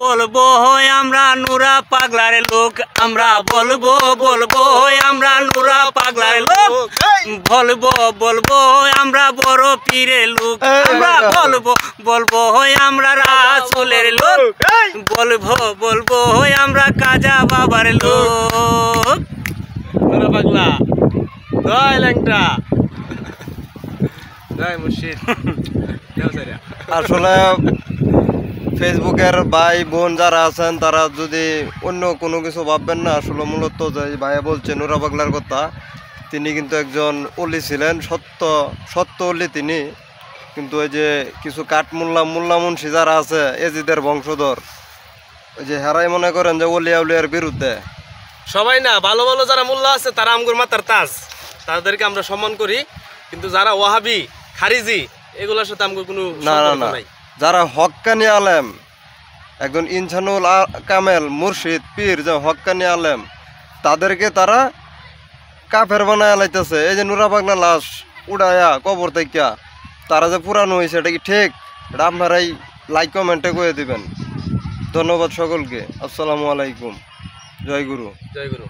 বলবো আমরা নুরা পাগলার লোক, আমরা বলবো বলবো আমরা নুরা পাগলার লোক, বলবো বলবো আমরা বড় পীরের লোক, আমরা বলবো বলবো আমরা রাসূলের লোক, বলবো বলবো আমরা কাজা বাবার লোক। নুরা পাগলা জয় ল্যাংটা জয় মুর্শিদ। আসলে ফেসবুকের ভাই বোন যারা আছেন তারা যদি অন্য কোনো কিছু ভাববেন না, আসলে মূলত যে ভাইয়া বলছে নুরা পাগলার কথা, তিনি কিন্তু একজন অলি ছিলেন, সত্য অলি তিনি। কিন্তু ওই যে কিছু মোল্লা মুন্সি যারা আছে এজিদের বংশধর, ওই যে হেরাই মনে করেন যে অলিয়া উলিয়ার বিরুদ্ধে। সবাই না, ভালো ভালো যারা মোল্লা আছে তারা আমগুর মাথার তাজ, তাদেরকে আমরা সম্মান করি। কিন্তু যারা ওয়াহাবি খারিজি এগুলোর সাথে আমগুর কোনো সম্পর্ক নাই। যারা হক্কানি আলেম, একজন ইনসানুল কামেল মুর্শিদ পীর যে হক্কানি আলেম, তাদেরকে তারা কাফের বানায় লাইতেছে। এই যে নুরা পাগলা লাশ উড়াইয়া কবর থেকে তারা যে পুরানো হয়েছে, এটা কি ঠিক? এটা আপনারাই লাইক কমেন্টে করে দিবেন। ধন্যবাদ সকলকে। আসসালামু আলাইকুম। জয় গুরু। জয় গুরু।